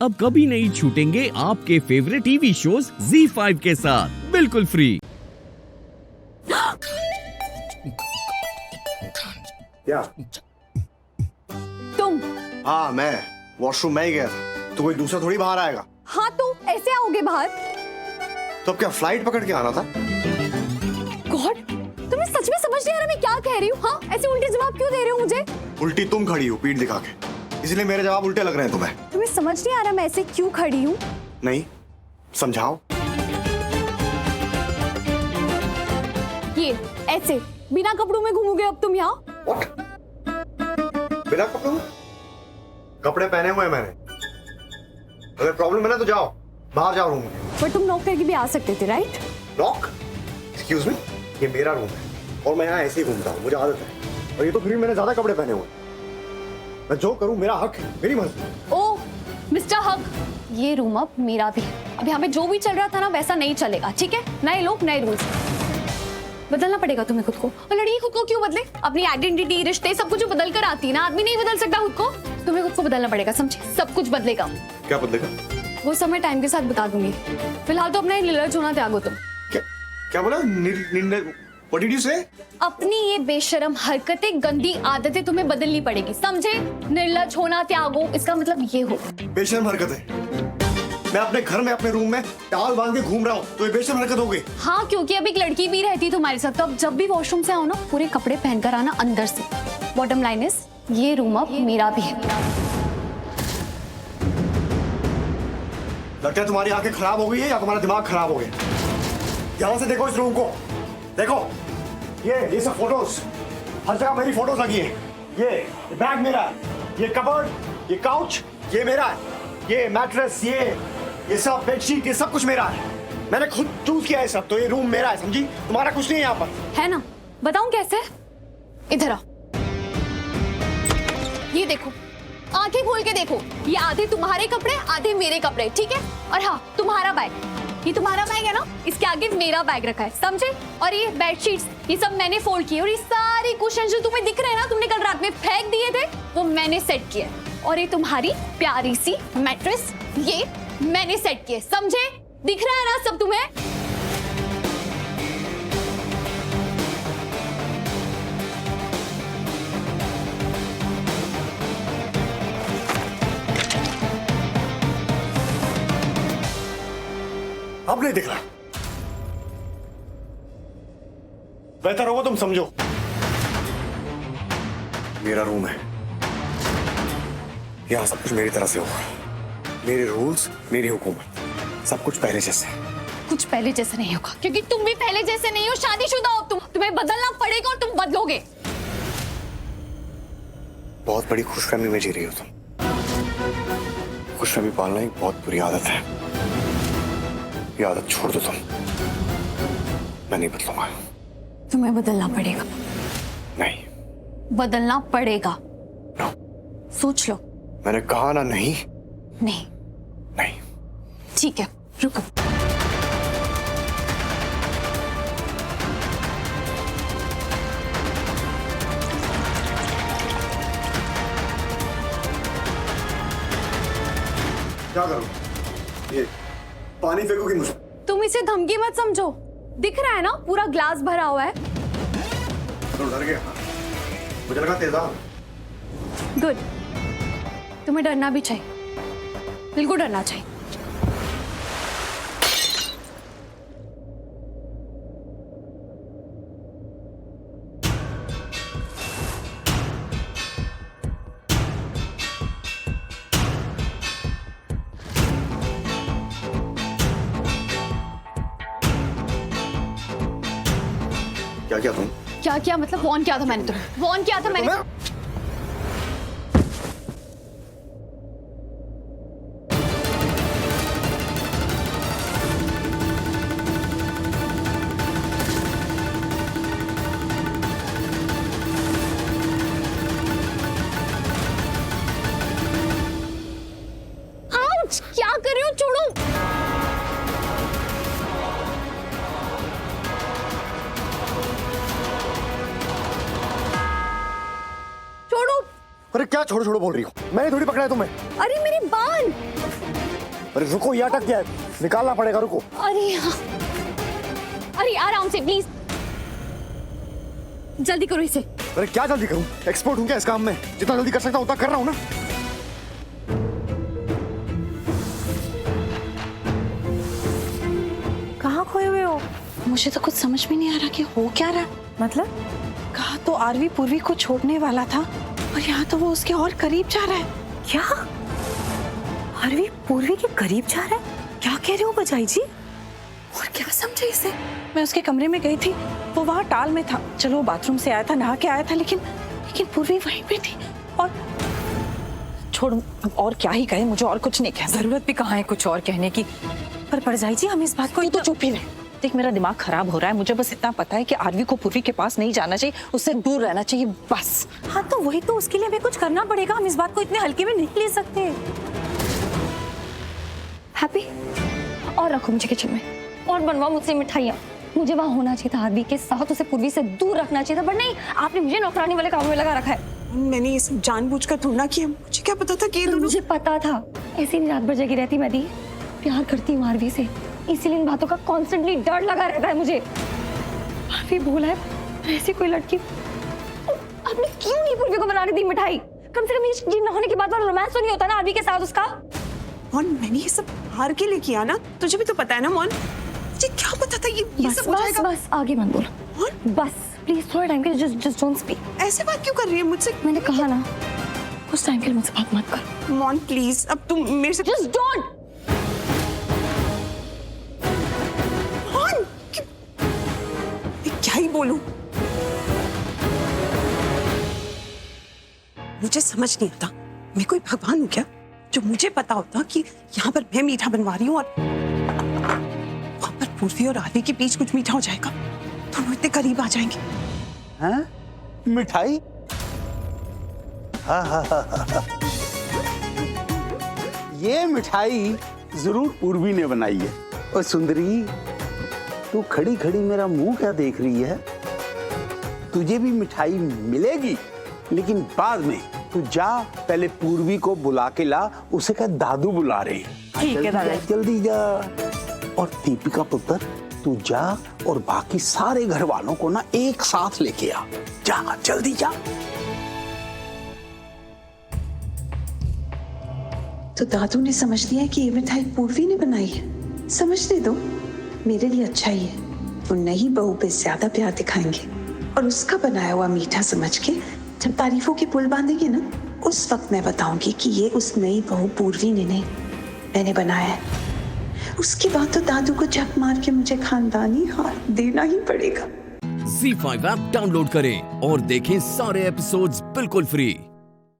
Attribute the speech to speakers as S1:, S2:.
S1: अब कभी नहीं छूटेंगे आपके फेवरेट टीवी शोज ZEE5 के साथ बिल्कुल फ्री।
S2: क्या?
S3: तुम?
S2: हाँ मैं वॉशरूम में ही गया था, तो कोई दूसरा थोड़ी बाहर आएगा।
S3: हाँ तो ऐसे आओगे बाहर?
S2: तो अब क्या फ्लाइट पकड़ के आना था?
S3: गॉड, तुम्हें सच में समझ नहीं आ रहा मैं क्या कह रही हूँ? हाँ, ऐसे उल्टे जवाब क्यों दे रहे हो मुझे?
S2: उल्टी तुम खड़ी हो पीठ दिखा के, इसलिए मेरे जवाब उल्टे लग रहे हैं तुम्हें।
S3: तुम्हें समझ नहीं आ रहा मैं ऐसे क्यों खड़ी हूँ?
S2: नहीं, समझाओ।
S3: ये ऐसे बिना कपड़ों में घूमोगे अब तुम यहाँ?
S2: What? बिना कपड़ों? कपड़े पहने हुए हैं मैंने। अगर प्रॉब्लम है ना तो जाओ, बाहर जाओ रूम में।
S3: पर तुम नॉक करके भी आ सकते थे, राइट?
S2: नॉक? एक्सक्यूज मी, ये मेरा रूम है और मैं यहाँ ऐसे ही घूमता हूँ, मुझे आदत है। और ये तो फिर भी मैंने ज्यादा कपड़े पहने हुए हैं। मैं जो करूँ मेरा हक है, मेरी मर्जी।
S3: ओ मिस्टर हक, ये रूम अब मेरा भी है। अब यहाँ पे जो भी चल रहा था ना वैसा नहीं चलेगा, ठीक है? नए लोग नए रूल्स। बदलना पड़ेगा तुम्हें खुद को। और लड़की खुद को क्यों बदले? अपनी आइडेंटिटी, रिश्ते सब कुछ बदल कर आती है ना, आदमी नहीं बदल सकता खुद को। तुम्हें खुद को बदलना पड़ेगा, समझे? सब कुछ बदलेगा।
S2: क्या बदलेगा?
S3: वो सब मैं टाइम के साथ बता दूंगी। फिलहाल तो अपना निर्लज होना त्यागो तुम।
S2: क्या बोला? What did you say?
S3: अपनी ये बेशरम हरकतें, गंदी आदतें तुम्हें बदलनी पड़ेगी, समझे? निर्लज होना त्यागो, इसका मतलब ये हो।
S2: बेशर्म हरकत है। मैं अपने घर में अपने रूम में टावल बांध के घूम रहा हूँ, तो ये बेशर्म हरकत हो गई।
S3: हाँ, क्योंकि अभी एक लड़की भी रहती है तुम्हारे साथ, तो अब जब भी वॉशरूम से आओ ना पूरे कपड़े पहनकर आना अंदर से। बॉटम लाइन इज ये रूम अब मेरा भी है।
S2: लगता है तुम्हारी आंखें खराब हो गई है या तुम्हारा दिमाग खराब हो गया। यहाँ से देखो इस रूम को, देखो ये सब फोटोज, हर जगह मेरी फोटोज लगी है। ये बैग मेरा है, ये कबर्ड, ये काउच ये मेरा है, ये मैट्रेस, ये सब बेडशीट, ये सब कुछ मेरा है। मैंने खुद चूज किया है सब, तो ये रूम मेरा है, समझी? तुम्हारा कुछ नहीं है यहाँ पर।
S3: है ना? बताऊं कैसे? इधर आओ, ये देखो, आंखें खोल के देखो। ये आधे तुम्हारे कपड़े आधे मेरे कपड़े, ठीक है? और हाँ, तुम्हारा बैग, ये तुम्हारा बैग है ना, इसके आगे मेरा बैग रखा है, समझे? और ये बेडशीट्स, ये सब मैंने फोल्ड किए। और ये सारी कुशन जो तुम्हें दिख रहे हैं ना, तुमने कल रात में फेंक दिए थे, वो मैंने सेट किए। और ये तुम्हारी प्यारी सी मैट्रेस, ये मैंने सेट किए, समझे? दिख रहा है ना सब तुम्हें?
S2: अब नहीं दिख रहा। बेहतर होगा तुम समझो, मेरा रूम है, यहां सब कुछ मेरी तरह से होगा। मेरे रूल्स, मेरी हुकूमत, सब कुछ पहले जैसे।
S3: कुछ पहले जैसे नहीं होगा, क्योंकि तुम भी पहले जैसे नहीं हो। शादीशुदा हो तुम, तुम्हें बदलना पड़ेगा और तुम बदलोगे।
S2: बहुत बड़ी खुशफहमी में जी रही हो तुम। खुशफहमी पालना एक बहुत बुरी आदत है, ये आदत छोड़ दो तुम। मैं नहीं बदलूंगा।
S3: तुम्हें बदलना पड़ेगा।
S2: नहीं,
S3: बदलना पड़ेगा।
S2: नो।
S3: सोच लो।
S2: मैंने कहा ना नहीं।
S3: नहीं।
S2: नहीं।
S3: ठीक है, रुको।
S2: क्या करूं? ये पानी फेंकोगी मुझे?
S3: तुम इसे धमकी मत समझो, दिख रहा है ना पूरा ग्लास भरा हुआ है।
S2: तो डर गया, मुझे लगा तेजाब।
S3: गुड, तुम्हें डरना भी चाहिए, बिल्कुल डरना चाहिए।
S2: क्या किया तुम?
S3: क्या किया मतलब? वॉर्न किया था मैंने तुम्हें, वॉर्न किया था मैंने। आउच! क्या कर रहे हो? छोड़ो।
S2: अरे क्या छोड़ो छोड़ो बोल रही हो? मैंने थोड़ी पकड़ा है तुम्हें।
S3: अरे मेरी बाल!
S2: अरे रुको, ये अटक गया है, निकालना पड़ेगा, रुको।
S3: अरे आराम से प्लीज, जल्दी करो इसे।
S2: अरे क्या जल्दी करूं, एक्सपर्ट हूं क्या इस काम में, जितना जल्दी कर सकता हूं उतना कर रहा हूं ना।
S4: कहाँ खोए हुए हो? मुझे तो कुछ समझ में नहीं आ रहा कि हो क्या रहा है। मतलब कहा तो आरवी पूर्वी को छोड़ने वाला था और यहाँ तो वो उसके और करीब जा रहा है। क्या आरवी पूर्वी के करीब जा रहा है? क्या कह रहे हो बजाई जी? और क्या समझे इसे? मैं उसके कमरे में गई थी, वो वहाँ टाल में था। चलो वो बाथरूम से आया था, नहा के आया था, लेकिन पूर्वी वहीं पे थी। और छोड़, और क्या ही कहे, मुझे और कुछ नहीं कह, जरूरत भी कहाँ है कुछ और कहने की। पर परजाई जी हम इस बात को तो चुप ही रहे। देख मेरा दिमाग खराब हो रहा है, मुझे बस इतना पता है कि आरवी को पूर्वी के पास नहीं जाना चाहिए, उससे दूर रहना चाहिए बस। हाँ तो वही तो, उसके लिए हमें कुछ करना पड़ेगा, हम इस बात को इतने हल्के में नहीं ले सकते।
S3: हैप्पी, और रखो मुझे किचन में, और बनवाओ मुझसे मिठाइयाँ। मुझे वहाँ होना चाहिए था आरवी के साथ, उसे पूर्वी से दूर रखना चाहिए था, पर नहीं, आपने मुझे नौकरानी वाले कामों में लगा रखा है।
S4: मैंने ये सब जानबूझकर थोड़ा ना किया, मुझे क्या पता था कि
S3: तो मुझे पता था, ऐसी नहीं रात भर जगी रहती मैं दी। प्यार करती हूँ आरवी से, इसीलिए इन बातों का कॉन्स्टेंटली डर लगा रहता है मुझे। आरवी बोला है ऐसी कोई लड़की, आपने क्यों नहीं पूर्वी को बनाने दी मिठाई? कम से कम ये न होने के बाद रोमांस तो नहीं होता ना आरवी के साथ उसका।
S4: मोन मैंने ये सब हार के लिए किया ना, तुझे भी तो पता है ना मोन, मुझे क्या पता था ये सब हो जाएगा।
S3: बस आगे मत बोलो मोन, बस प्लीज थोड़ा टाइम के लिए जस्ट डोंट स्पीक।
S4: ऐसे बात क्यों कर रही है मुझसे?
S3: मैंने कहा ना उस टाइम के लिए मुझसे बात मत कर।
S4: मोन प्लीज, अब तुम मेरे से
S3: जस्ट डोंट।
S4: मोन मैं क्या ही बोलूं, मुझे समझ नहीं आता, मैं कोई भगवान हूं क्या जो मुझे पता होता कि यहाँ पर मैं मीठा बनवा रही हूँ और वहां पर पूर्वी और आरवी के बीच कुछ मीठा हो जाएगा, दोनों इतने करीब आ जाएंगे।
S5: हाँ? मिठाई? हाँ। ये मिठाई जरूर पूर्वी ने बनाई है। और सुंदरी, तू खड़ी खड़ी मेरा मुंह क्या देख रही है? तुझे भी मिठाई मिलेगी, लेकिन बाद में। तू जा, पहले पूर्वी को बुला के ला, उसे कह दादू बुला रहे हैं।
S4: ठीक है दादा,
S5: जल्दी जा। और दीपिका पुत्र, तू जा और बाकी सारे घर वालों को ना एक साथ लेके आ। जा जल्दी जा।
S6: तो दादू ने समझ लिया कि ये मिठाई पूर्वी ने बनाई है। समझने दो, मेरे लिए अच्छा ही है। वो नई बहू पे ज्यादा प्यार दिखाएंगे और उसका बनाया हुआ मीठा समझ के जब तारीफों के पुल बांधेंगे ना, उस वक्त मैं बताऊंगी कि ये उस नई बहू पूर्वी ने नहीं, मैंने बनाया है। उसके बाद तो दादू को झक मार के मुझे खानदानी हार देना ही पड़ेगा।
S1: Z5 ऐप डाउनलोड करें और देखें सारे एपिसोड्स बिल्कुल फ्री।